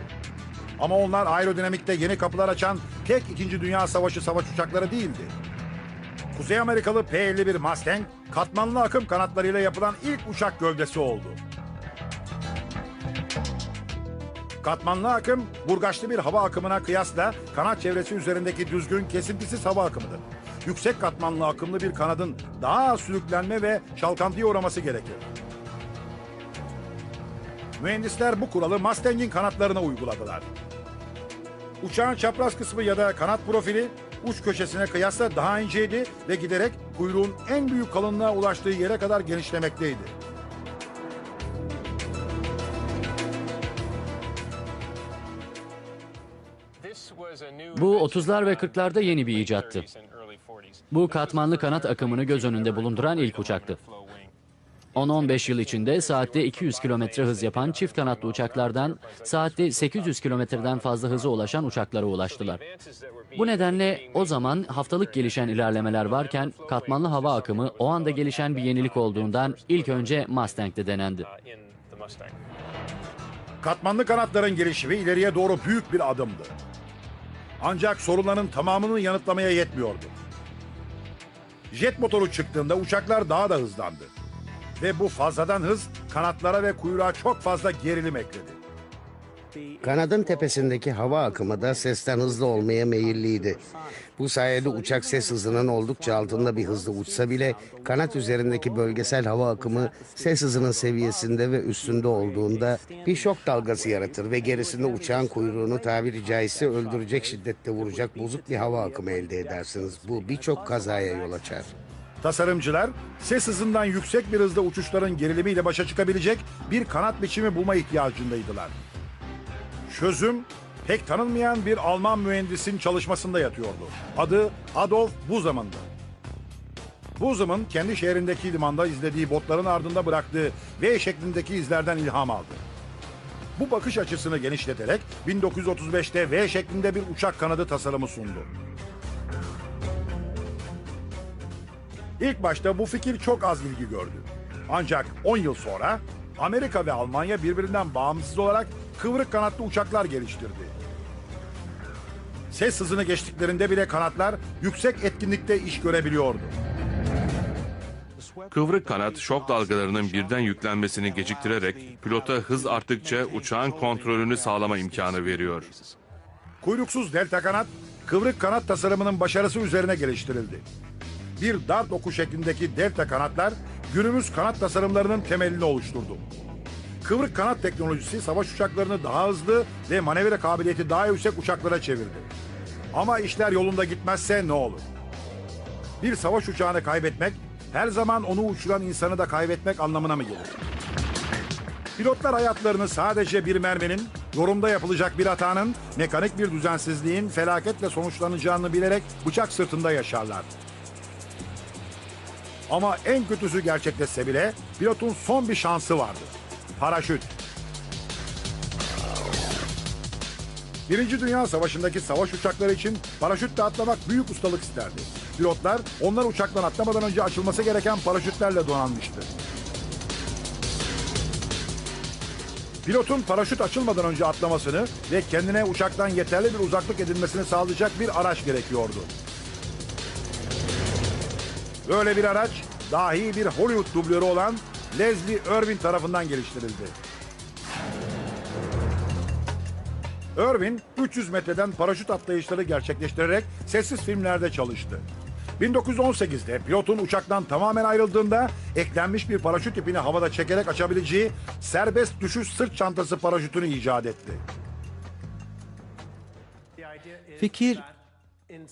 Ama onlar aerodinamikte yeni kapılar açan tek 2. Dünya Savaşı savaş uçakları değildi. Kuzey Amerikalı P-51 Mustang, katmanlı akım kanatlarıyla yapılan ilk uçak gövdesi oldu. Katmanlı akım, burgaçlı bir hava akımına kıyasla kanat çevresi üzerindeki düzgün, kesintisiz hava akımıdır. Yüksek katmanlı akımlı bir kanadın daha az sürüklenme ve çalkantıya uğraması gerekir. Mühendisler bu kuralı Mustang'in kanatlarına uyguladılar. Uçağın çapraz kısmı ya da kanat profili uç köşesine kıyasla daha inceydi ve giderek kuyruğun en büyük kalınlığa ulaştığı yere kadar genişlemekteydi. Bu 30'lar ve 40'larda yeni bir icattı. Bu katmanlı kanat akımını göz önünde bulunduran ilk uçaktı. 10-15 yıl içinde saatte 200 kilometre hız yapan çift kanatlı uçaklardan saatte 800 kilometreden fazla hıza ulaşan uçaklara ulaştılar. Bu nedenle o zaman haftalık gelişen ilerlemeler varken katmanlı hava akımı o anda gelişen bir yenilik olduğundan ilk önce Mustang'de denendi. Katmanlı kanatların gelişimi ileriye doğru büyük bir adımdı. Ancak sorunların tamamını yanıtlamaya yetmiyordu. Jet motoru çıktığında uçaklar daha da hızlandı. Ve bu fazladan hız kanatlara ve kuyruğa çok fazla gerilim ekledi. Kanadın tepesindeki hava akımı da sesten hızlı olmaya meyilliydi. Bu sayede uçak ses hızının oldukça altında bir hızla uçsa bile kanat üzerindeki bölgesel hava akımı ses hızının seviyesinde ve üstünde olduğunda bir şok dalgası yaratır ve gerisinde uçağın kuyruğunu tabiri caizse öldürecek şiddette vuracak bozuk bir hava akımı elde edersiniz. Bu birçok kazaya yol açar. Tasarımcılar ses hızından yüksek bir hızda uçuşların gerilimiyle başa çıkabilecek bir kanat biçimi bulma ihtiyacındaydılar. Çözüm pek tanınmayan bir Alman mühendisin çalışmasında yatıyordu. Adı Adolf Busemann'dı. Busemann kendi şehrindeki limanda izlediği botların ardında bıraktığı V şeklindeki izlerden ilham aldı. Bu bakış açısını genişleterek 1935'te V şeklinde bir uçak kanadı tasarımı sundu. İlk başta bu fikir çok az ilgi gördü. Ancak 10 yıl sonra Amerika ve Almanya birbirinden bağımsız olarak kıvrık kanatlı uçaklar geliştirdi. Ses hızını geçtiklerinde bile kanatlar yüksek etkinlikte iş görebiliyordu. Kıvrık kanat şok dalgalarının birden yüklenmesini geciktirerek pilota hız arttıkça uçağın kontrolünü sağlama imkanı veriyor. Kuyruksuz delta kanat, kıvrık kanat tasarımının başarısı üzerine geliştirildi. Bir dart oku şeklindeki delta kanatlar günümüz kanat tasarımlarının temelini oluşturdu. Kıvrık kanat teknolojisi savaş uçaklarını daha hızlı ve manevra kabiliyeti daha yüksek uçaklara çevirdi. Ama işler yolunda gitmezse ne olur? Bir savaş uçağını kaybetmek, her zaman onu uçuran insanı da kaybetmek anlamına mı gelir? Pilotlar hayatlarını sadece bir merminin, yorumda yapılacak bir hatanın, mekanik bir düzensizliğin felaketle sonuçlanacağını bilerek bıçak sırtında yaşarlar. Ama en kötüsü gerçekleşse bile pilotun son bir şansı vardı. Paraşüt. Birinci Dünya Savaşı'ndaki savaş uçakları için paraşütle atlamak büyük ustalık isterdi. Pilotlar onlar uçaktan atlamadan önce açılması gereken paraşütlerle donanmıştı. Pilotun paraşüt açılmadan önce atlamasını ve kendine uçaktan yeterli bir uzaklık edinmesini sağlayacak bir araç gerekiyordu. Böyle bir araç dahi bir Hollywood dublörü olan Leslie Irvin tarafından geliştirildi. Irvin 300 metreden paraşüt atlayışları gerçekleştirerek sessiz filmlerde çalıştı. 1918'de pilotun uçaktan tamamen ayrıldığında eklenmiş bir paraşüt ipini havada çekerek açabileceği serbest düşüş sırt çantası paraşütünü icat etti. Fikir,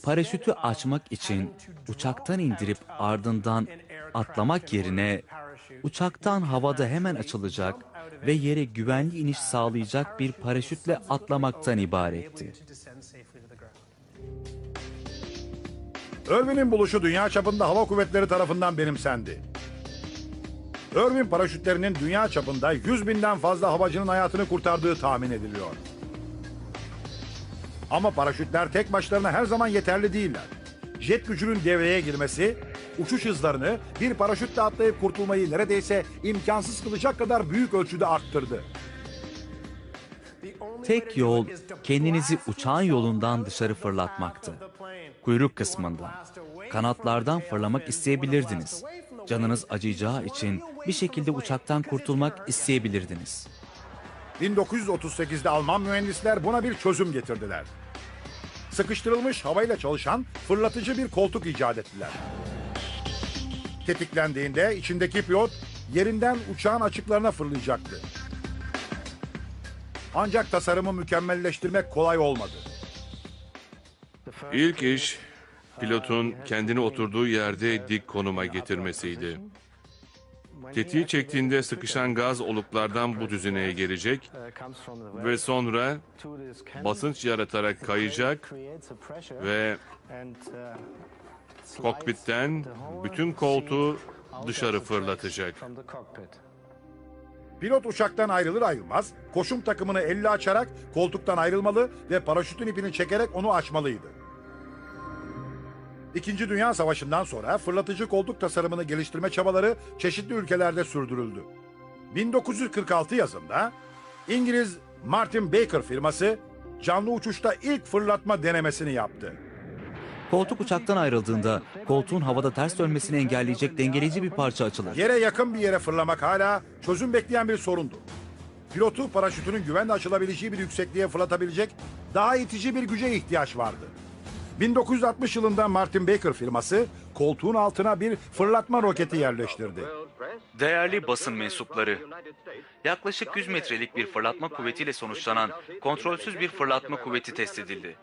paraşütü açmak için uçaktan indirip ardından atlamak yerine uçaktan havada hemen açılacak ve yere güvenli iniş sağlayacak bir paraşütle atlamaktan ibaretti. Irvin'in buluşu dünya çapında hava kuvvetleri tarafından benimsendi. Irvin paraşütlerinin dünya çapında 100.000'den fazla havacının hayatını kurtardığı tahmin ediliyor. Ama paraşütler tek başlarına her zaman yeterli değiller. Jet gücünün devreye girmesi, uçuş hızlarını bir paraşütle atlayıp kurtulmayı neredeyse imkansız kılacak kadar büyük ölçüde arttırdı. Tek yol kendinizi uçağın yolundan dışarı fırlatmaktı. Kuyruk kısmından, kanatlardan fırlamak isteyebilirdiniz. Canınız acıyacağı için bir şekilde uçaktan kurtulmak isteyebilirdiniz. 1938'de Alman mühendisler buna bir çözüm getirdiler. Sıkıştırılmış havayla çalışan fırlatıcı bir koltuk icat ettiler. Tetiklendiğinde içindeki pilot yerinden uçağın açıklarına fırlayacaktı. Ancak tasarımı mükemmelleştirmek kolay olmadı. İlk iş pilotun kendini oturduğu yerde dik konuma getirmesiydi. Tetiği çektiğinde sıkışan gaz oluklardan bu düzineye gelecek ve sonra basınç yaratarak kayacak ve kokpitten bütün koltuğu dışarı fırlatacak. Pilot uçaktan ayrılır ayrılmaz koşum takımını elle açarak koltuktan ayrılmalı ve paraşütün ipini çekerek onu açmalıydı. İkinci Dünya Savaşı'ndan sonra fırlatıcı koltuk tasarımını geliştirme çabaları çeşitli ülkelerde sürdürüldü. 1946 yazında İngiliz Martin Baker firması canlı uçuşta ilk fırlatma denemesini yaptı. Koltuk uçaktan ayrıldığında koltuğun havada ters dönmesini engelleyecek dengeleyici bir parça açılır. Yere yakın bir yere fırlamak hala çözüm bekleyen bir sorundu. Pilotu paraşütünün güvenle açılabileceği bir yüksekliğe fırlatabilecek daha itici bir güce ihtiyaç vardı. 1960 yılında Martin Baker firması koltuğun altına bir fırlatma roketi yerleştirdi. Değerli basın mensupları, yaklaşık 100 metrelik bir fırlatma kuvvetiyle sonuçlanan kontrolsüz bir fırlatma kuvveti test edildi.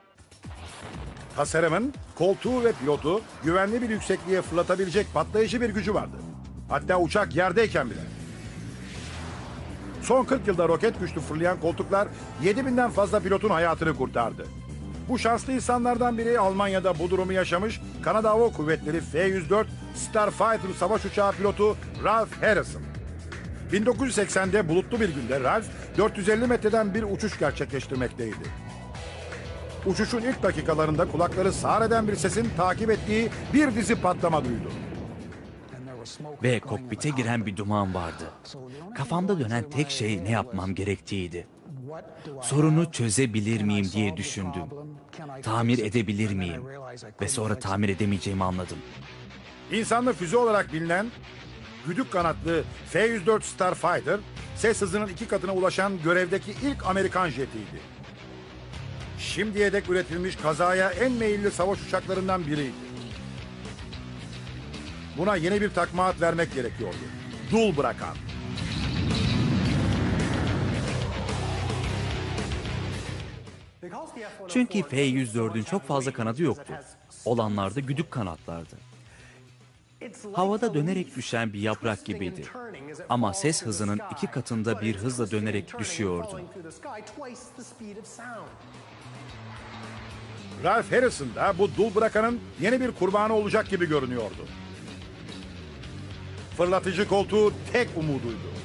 Tasarımın koltuğu ve pilotu güvenli bir yüksekliğe fırlatabilecek patlayıcı bir gücü vardı. Hatta uçak yerdeyken bile. Son 40 yılda roket güçlü fırlayan koltuklar 7.000'den fazla pilotun hayatını kurtardı. Bu şanslı insanlardan biri Almanya'da bu durumu yaşamış Kanada Hava Kuvvetleri F-104 Starfighter savaş uçağı pilotu Ralph Harrison. 1980'de bulutlu bir günde Ralph 450 metreden bir uçuş gerçekleştirmekteydi. Uçuşun ilk dakikalarında kulakları sağır eden bir sesin takip ettiği bir dizi patlama duydu. ve kokpite giren bir duman vardı. Kafamda dönen tek şey ne yapmam gerektiğiydi. Sorunu çözebilir miyim diye düşündüm. Tamir edebilir miyim? Ve sonra tamir edemeyeceğimi anladım. İnsanlı füze olarak bilinen güdük kanatlı F-104 Starfighter, ses hızının 2 katına ulaşan görevdeki ilk Amerikan jetiydi. Şimdiye dek üretilmiş kazaya en meyilli savaş uçaklarından biriydi. Buna yeni bir takma ad vermek gerekiyordu. Dul bırakan. Çünkü F-104'ün çok fazla kanadı yoktu. Olanlar da güdük kanatlardı. Havada dönerek düşen bir yaprak gibiydi. Ama ses hızının 2 katında bir hızla dönerek düşüyordu. Ralph Harrison da bu dul bırakanın yeni bir kurbanı olacak gibi görünüyordu. Fırlatıcı koltuğu tek umuduydu.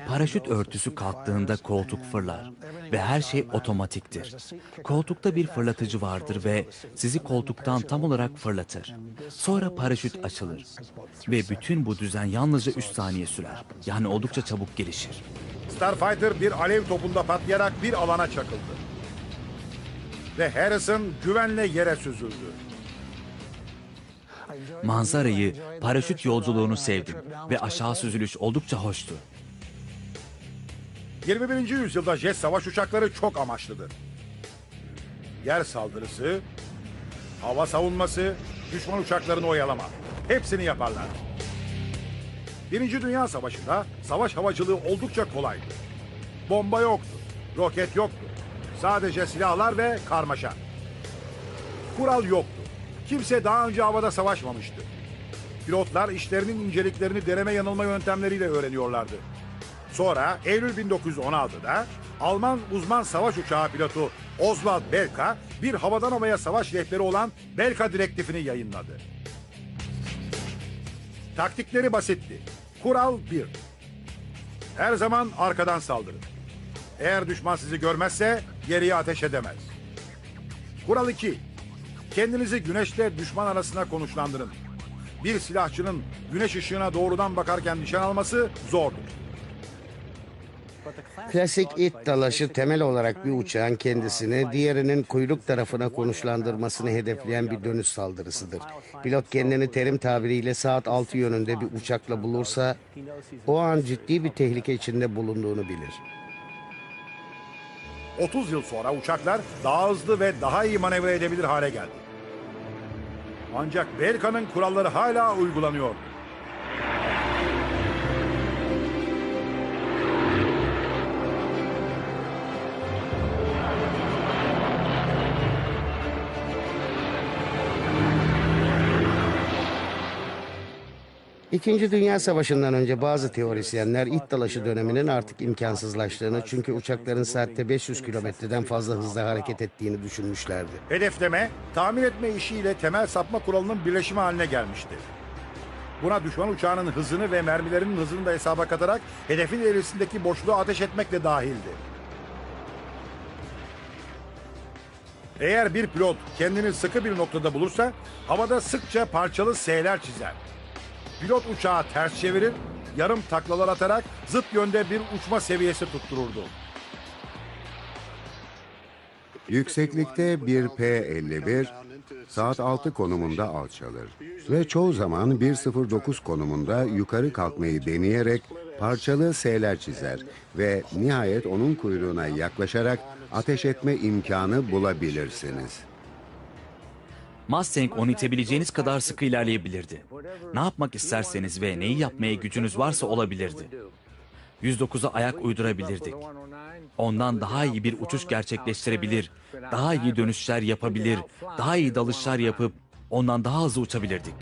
Paraşüt örtüsü kalktığında koltuk fırlar ve her şey otomatiktir. Koltukta bir fırlatıcı vardır ve sizi koltuktan tam olarak fırlatır. Sonra paraşüt açılır ve bütün bu düzen yalnızca 3 saniye sürer. Yani oldukça çabuk gelişir. Starfighter bir alev topunda patlayarak bir alana çakıldı. Ve Harrison güvenle yere süzüldü. Manzarayı, paraşüt yolculuğunu sevdim ve aşağı süzülüş oldukça hoştu. 21. yüzyılda jet savaş uçakları çok amaçlıdır. Yer saldırısı, hava savunması, düşman uçaklarını oyalama. Hepsini yaparlar. Birinci Dünya Savaşı'nda savaş havacılığı oldukça kolaydı. Bomba yoktu, roket yoktu. Sadece silahlar ve karmaşa. Kural yoktu. Kimse daha önce havada savaşmamıştı. Pilotlar işlerinin inceliklerini deneme yanılma yöntemleriyle öğreniyorlardı. Sonra Eylül 1916'da Alman uzman savaş uçağı pilotu Oswald Belka bir havadan havaya savaş rehberi olan Belka direktifini yayınladı. Taktikleri basitti. Kural 1. Her zaman arkadan saldırın. Eğer düşman sizi görmezse geriye ateş edemez. Kural 2. Kendinizi güneşle düşman arasına konuşlandırın. Bir silahçının güneş ışığına doğrudan bakarken nişan alması zordur. Klasik it dalaşı temel olarak bir uçağın kendisini diğerinin kuyruk tarafına konuşlandırmasını hedefleyen bir dönüş saldırısıdır. Pilot kendini terim tabiriyle saat 6 yönünde bir uçakla bulursa o an ciddi bir tehlike içinde bulunduğunu bilir. 30 yıl sonra uçaklar daha hızlı ve daha iyi manevra edebilir hale geldi. Ancak Belka'nın kuralları hala uygulanıyor. İkinci Dünya Savaşı'ndan önce bazı teorisyenler it dalaşı döneminin artık imkansızlaştığını, çünkü uçakların saatte 500 kilometreden fazla hızla hareket ettiğini düşünmüşlerdi. Hedefleme, tamir etme işiyle temel sapma kuralının birleşimi haline gelmişti. Buna düşman uçağının hızını ve mermilerinin hızını da hesaba katarak hedefin ilerisindeki boşluğa ateş etmek de dahildi. Eğer bir pilot kendini sıkı bir noktada bulursa havada sıkça parçalı S'ler çizer. Pilot uçağı ters çevirir, yarım taklalar atarak zıt yönde bir uçma seviyesi tuttururdu. Yükseklikte bir P-51 saat 6 konumunda alçalır ve çoğu zaman 1.09 konumunda yukarı kalkmayı deneyerek parçalı S'ler çizer ve nihayet onun kuyruğuna yaklaşarak ateş etme imkanı bulabilirsiniz. Mustang onu itebileceğiniz kadar sıkı ilerleyebilirdi. Ne yapmak isterseniz ve neyi yapmaya gücünüz varsa olabilirdi. 109'a ayak uydurabilirdik. Ondan daha iyi bir uçuş gerçekleştirebilir, daha iyi dönüşler yapabilir, daha iyi dalışlar yapıp ondan daha hızlı uçabilirdik.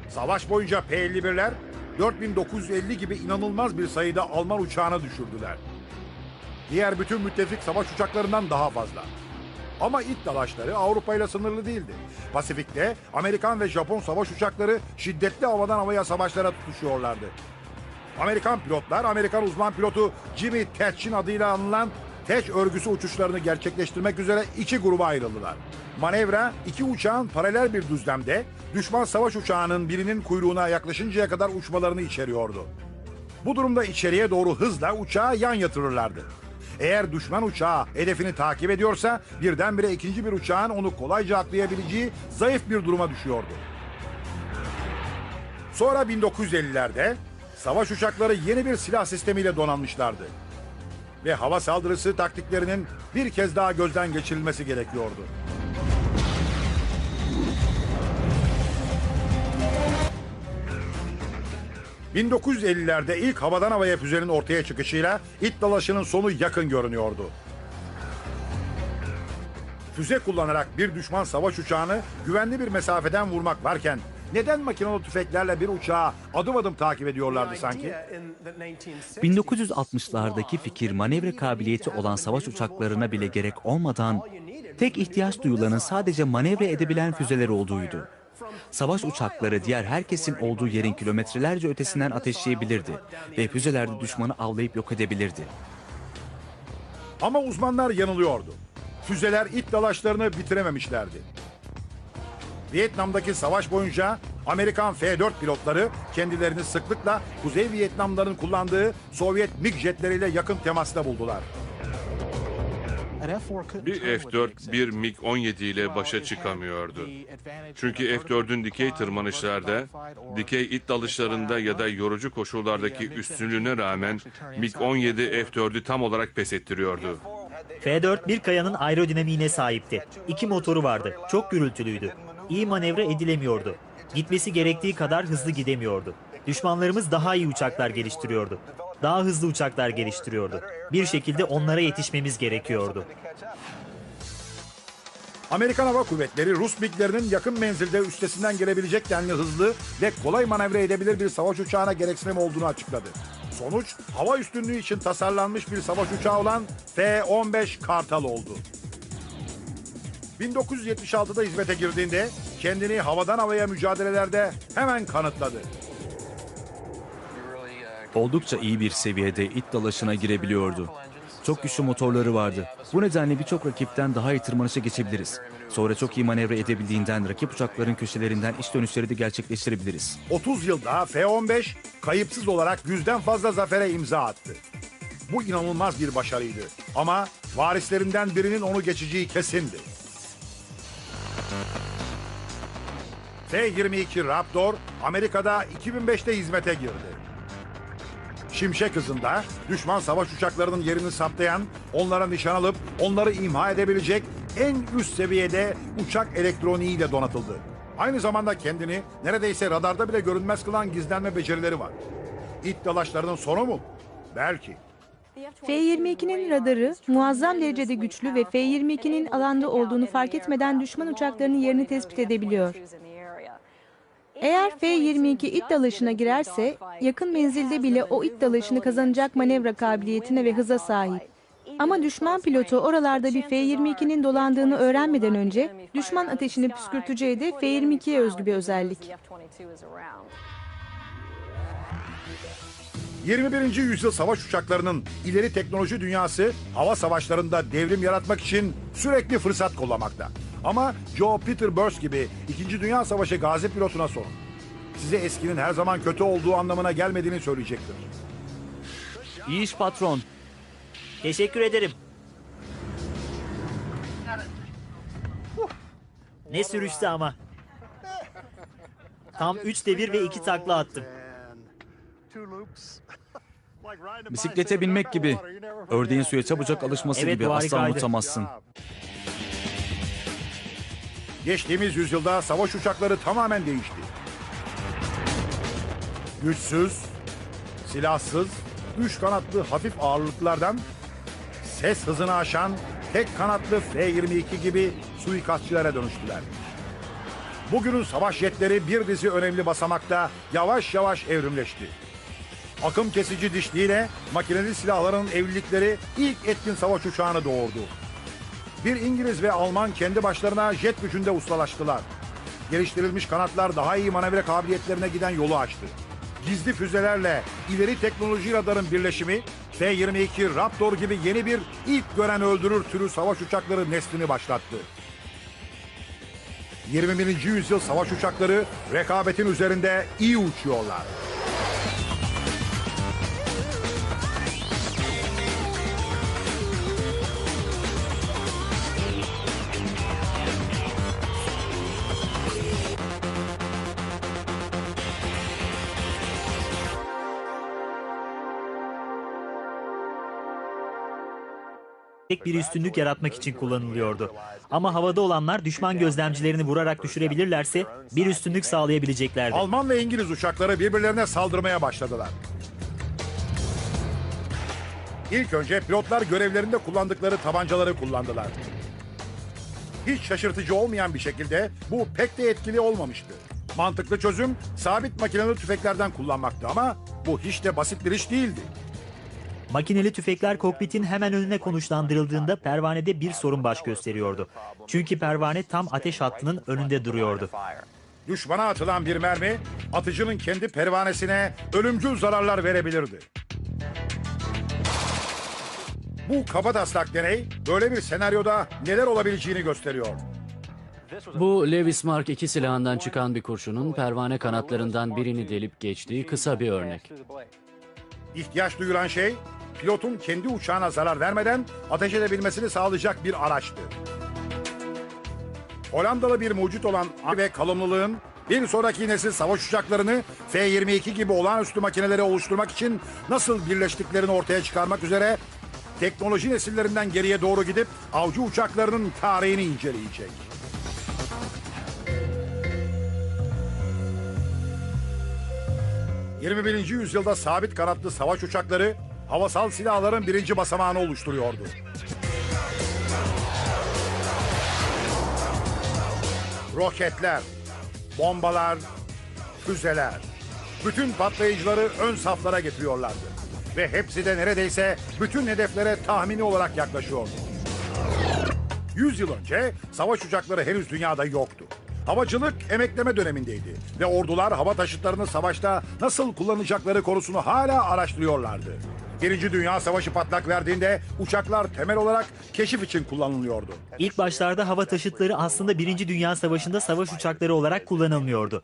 Savaş boyunca P-51'ler 4950 gibi inanılmaz bir sayıda Alman uçağını düşürdüler. Diğer bütün müttefik savaş uçaklarından daha fazla. Ama ilk dalaşları Avrupa ile sınırlı değildi. Pasifik'te Amerikan ve Japon savaş uçakları şiddetli havadan havaya savaşlara tutuşuyorlardı. Amerikan pilotlar, Amerikan uzman pilotu Jimmy Tetch'in adıyla anılan Tetch örgüsü uçuşlarını gerçekleştirmek üzere iki gruba ayrıldılar. Manevra iki uçağın paralel bir düzlemde düşman savaş uçağının birinin kuyruğuna yaklaşıncaya kadar uçmalarını içeriyordu. Bu durumda içeriye doğru hızla uçağı yan yatırırlardı. Eğer düşman uçağı hedefini takip ediyorsa birdenbire ikinci bir uçağın onu kolayca atlayabileceği zayıf bir duruma düşüyordu. Sonra 1950'lerde savaş uçakları yeni bir silah sistemiyle donanmışlardı. Ve hava saldırısı taktiklerinin bir kez daha gözden geçirilmesi gerekiyordu. ...1950'lerde ilk havadan havaya füzenin ortaya çıkışıyla it dalaşının sonu yakın görünüyordu. Füze kullanarak bir düşman savaş uçağını güvenli bir mesafeden vurmak varken... ...neden makinalı tüfeklerle bir uçağı adım adım takip ediyorlardı sanki? 1960'lardaki fikir manevra kabiliyeti olan savaş uçaklarına bile gerek olmadan tek ihtiyaç duyulanın sadece manevra edebilen füzeler olduğuydu. Savaş uçakları diğer herkesin olduğu yerin kilometrelerce ötesinden ateşleyebilirdi ve füzelerde düşmanı avlayıp yok edebilirdi. Ama uzmanlar yanılıyordu. Füzeler it dalaşlarını bitirememişlerdi. Vietnam'daki savaş boyunca Amerikan F-4 pilotları kendilerini sıklıkla Kuzey Vietnamların kullandığı Sovyet MiG jetleriyle yakın temasta buldular. Bir F-4 bir MiG-17 ile başa çıkamıyordu. Çünkü F-4'ün dikey tırmanışlarda, dikey it dalışlarında ya da yorucu koşullardaki üstünlüğüne rağmen MiG-17 F-4'ü tam olarak pes ettiriyordu. F-4 bir kayanın aerodinamiğine sahipti. 2 motoru vardı. Çok gürültülüydü. İyi manevra edilemiyordu. Gitmesi gerektiği kadar hızlı gidemiyordu. Düşmanlarımız daha iyi uçaklar geliştiriyordu. Daha hızlı uçaklar geliştiriyordu. Bir şekilde onlara yetişmemiz gerekiyordu. Amerikan Hava Kuvvetleri Rus MiG'lerinin yakın menzilde üstesinden gelebilecek denli hızlı ve kolay manevra edebilir bir savaş uçağına gereksinim olduğunu açıkladı. Sonuç, hava üstünlüğü için tasarlanmış bir savaş uçağı olan F-15 Kartal oldu. 1976'da hizmete girdiğinde kendini havadan havaya mücadelelerde hemen kanıtladı. Oldukça iyi bir seviyede it dalaşına girebiliyordu. Çok güçlü motorları vardı. Bu nedenle birçok rakipten daha iyi tırmanışa geçebiliriz. Sonra çok iyi manevra edebildiğinden rakip uçakların köşelerinden iç dönüşleri de gerçekleştirebiliriz. 30 yılda F-15 kayıpsız olarak 100'den fazla zafere imza attı. Bu inanılmaz bir başarıydı. Ama varislerinden birinin onu geçeceği kesindi. F-22 Raptor Amerika'da 2005'te hizmete girdi. Şimşek hızında düşman savaş uçaklarının yerini saptayan, onlara nişan alıp onları imha edebilecek en üst seviyede uçak elektroniğiyle donatıldı. Aynı zamanda kendini neredeyse radarda bile görünmez kılan gizlenme becerileri var. İt dalaşlarının sonu mu? Belki. F-22'nin radarı muazzam derecede güçlü ve F-22'nin alanda olduğunu fark etmeden düşman uçaklarının yerini tespit edebiliyor. Eğer F-22 it dalaşına girerse, yakın menzilde bile o it dalaşını kazanacak manevra kabiliyetine ve hıza sahip. Ama düşman pilotu oralarda bir F-22'nin dolandığını öğrenmeden önce, düşman ateşini püskürteceği de F-22'ye özgü bir özellik. 21. yüzyıl savaş uçaklarının ileri teknoloji dünyası hava savaşlarında devrim yaratmak için sürekli fırsat kollamakta. Ama Joe Peter Burst gibi 2. Dünya Savaşı gazi pilotuna sorun. Size eskinin her zaman kötü olduğu anlamına gelmediğini söyleyecektir. İyi iş patron. Teşekkür ederim. Ne sürüştü ama. Tam 3'te 1 ve 2 takla attım. Bisiklete binmek gibi. Ördeğin suya çabucak alışması Evet, gibi bu asla harikaydı. unutamazsın. Geçtiğimiz yüzyılda savaş uçakları tamamen değişti. Güçsüz, silahsız, 3 kanatlı hafif ağırlıklardan ses hızını aşan tek kanatlı F-22 gibi suikastçilere dönüştüler. Bugünün savaş jetleri bir dizi önemli basamakta yavaş yavaş evrimleşti. Akım kesici dişliyle makineli silahların evlilikleri ilk etkin savaş uçağını doğurdu. Bir İngiliz ve Alman kendi başlarına jet gücünde ustalaştılar. Geliştirilmiş kanatlar daha iyi manevra kabiliyetlerine giden yolu açtı. Gizli füzelerle ileri teknoloji radarın birleşimi F-22 Raptor gibi yeni bir ilk gören öldürür türü savaş uçakları neslini başlattı. 21. yüzyıl savaş uçakları rekabetin üzerinde iyi uçuyorlar. bir üstünlük yaratmak için kullanılıyordu. Ama havada olanlar düşman gözlemcilerini vurarak düşürebilirlerse bir üstünlük sağlayabileceklerdi. Alman ve İngiliz uçakları birbirlerine saldırmaya başladılar. İlk önce pilotlar görevlerinde kullandıkları tabancaları kullandılar. Hiç şaşırtıcı olmayan bir şekilde bu pek de etkili olmamıştı. Mantıklı çözüm sabit makineli tüfeklerden kullanmaktı ama bu hiç de basit bir iş değildi. Makineli tüfekler kokpitin hemen önüne konuşlandırıldığında pervanede bir sorun baş gösteriyordu. Çünkü pervane tam ateş hattının önünde duruyordu. Düşmana atılan bir mermi atıcının kendi pervanesine ölümcül zararlar verebilirdi. Bu kabataslak deney böyle bir senaryoda neler olabileceğini gösteriyor. Bu Lewis Mark II silahından çıkan bir kurşunun pervane kanatlarından birini delip geçtiği kısa bir örnek. İhtiyaç duyulan şey pilotun kendi uçağına zarar vermeden ateş edebilmesini sağlayacak bir araçtı. Hollandalı bir mucit olan ve kalınlığın bir sonraki nesil savaş uçaklarını F-22 gibi olağanüstü makineleri oluşturmak için nasıl birleştiklerini ortaya çıkarmak üzere teknoloji nesillerinden geriye doğru gidip avcı uçaklarının tarihini inceleyecek. ...21. yüzyılda sabit kanatlı savaş uçakları... ...havasal silahların birinci basamağını oluşturuyordu. Roketler, bombalar, füzeler... ...bütün patlayıcıları ön saflara getiriyorlardı. Ve hepsi de neredeyse bütün hedeflere tahmini olarak yaklaşıyordu. 100 yıl önce savaş uçakları henüz dünyada yoktu. Havacılık emekleme dönemindeydi ve ordular hava taşıtlarını savaşta nasıl kullanacakları konusunu hala araştırıyorlardı. Birinci Dünya Savaşı patlak verdiğinde uçaklar temel olarak keşif için kullanılıyordu. İlk başlarda hava taşıtları aslında Birinci Dünya Savaşı'nda savaş uçakları olarak kullanılmıyordu.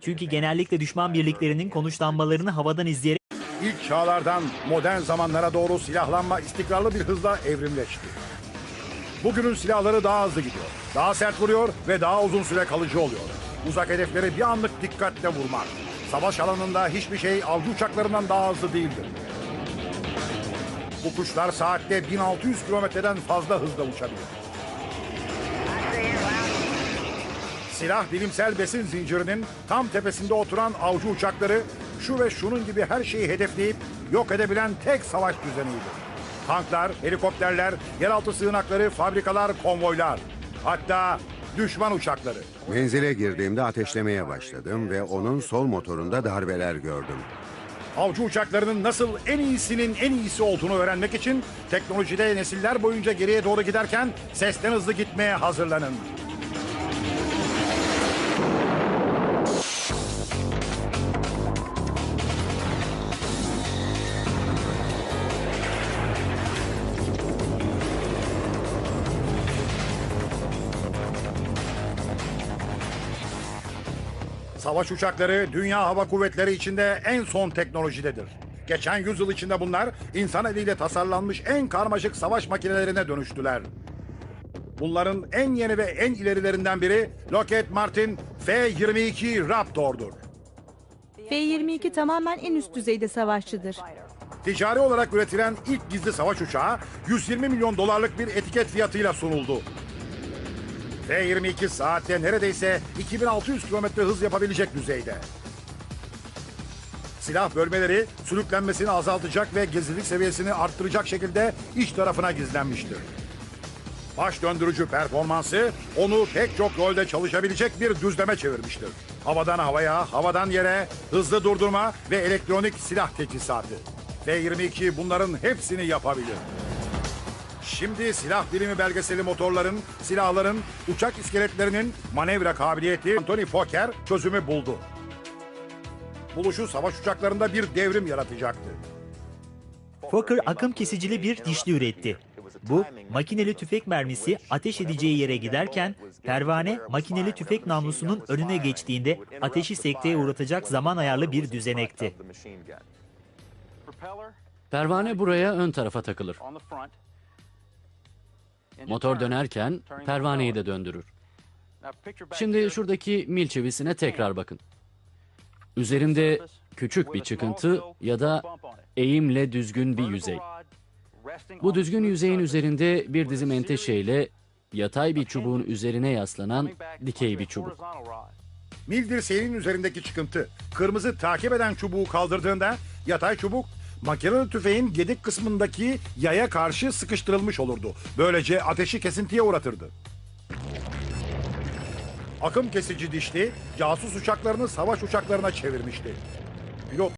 Çünkü genellikle düşman birliklerinin konuşlanmalarını havadan izleyerek İlk çağlardan modern zamanlara doğru silahlanma istikrarlı bir hızla evrimleşti. Bugünün silahları daha hızlı gidiyor, daha sert vuruyor ve daha uzun süre kalıcı oluyor. Uzak hedefleri bir anlık dikkatle vurmak. Savaş alanında hiçbir şey avcı uçaklarından daha hızlı değildir. Bu kuşlar saatte 1600 kilometreden fazla hızla uçabilir. Silah bilimsel besin zincirinin tam tepesinde oturan avcı uçakları şu ve şunun gibi her şeyi hedefleyip yok edebilen tek savaş düzeniydi. Tanklar, helikopterler, yeraltı sığınakları, fabrikalar, konvoylar. Hatta düşman uçakları. Menzile girdiğimde ateşlemeye başladım ve onun sol motorunda darbeler gördüm. Avcı uçaklarının nasıl en iyisinin en iyisi olduğunu öğrenmek için teknolojide nesiller boyunca geriye doğru giderken sesten hızlı gitmeye hazırlanın. Savaş uçakları dünya hava kuvvetleri içinde en son teknolojidedir. Geçen yüzyıl içinde bunlar insan eliyle tasarlanmış en karmaşık savaş makinelerine dönüştüler. Bunların en yeni ve en ilerilerinden biri Lockheed Martin F-22 Raptor'dur. F-22 tamamen en üst düzeyde savaşçıdır. Ticari olarak üretilen ilk gizli savaş uçağı 120 milyon dolarlık bir etiket fiyatıyla sunuldu. F-22 saatte neredeyse 2600 kilometre hız yapabilecek düzeyde. Silah bölmeleri sürüklenmesini azaltacak ve gizlilik seviyesini arttıracak şekilde iç tarafına gizlenmiştir. Baş döndürücü performansı onu pek çok rolde çalışabilecek bir düzleme çevirmiştir. Havadan havaya, havadan yere, hızlı durdurma ve elektronik silah teçhizatı. F-22 bunların hepsini yapabilir. Şimdi silah bilimi belgeseli motorların, silahların, uçak iskeletlerinin manevra kabiliyeti Anthony Fokker çözümü buldu. Buluşu savaş uçaklarında bir devrim yaratacaktı. Fokker akım kesicili bir dişli üretti. Bu, makineli tüfek mermisi ateş edeceği yere giderken, pervane makineli tüfek namlusunun önüne geçtiğinde ateşi sekteye uğratacak zaman ayarlı bir düzenekti. Pervane buraya ön tarafa takılır. Motor dönerken pervaneyi de döndürür. Şimdi şuradaki mil çivisine tekrar bakın. Üzerinde küçük bir çıkıntı ya da eğimle düzgün bir yüzey. Bu düzgün yüzeyin üzerinde bir dizi menteşe ile yatay bir çubuğun üzerine yaslanan dikey bir çubuk. Mil dirseğinin üzerindeki çıkıntı kırmızı takip eden çubuğu kaldırdığında yatay çubuk makineli tüfeğin gedik kısmındaki yaya karşı sıkıştırılmış olurdu. Böylece ateşi kesintiye uğratırdı. Akım kesici dişli casus uçaklarını savaş uçaklarına çevirmişti. Pilot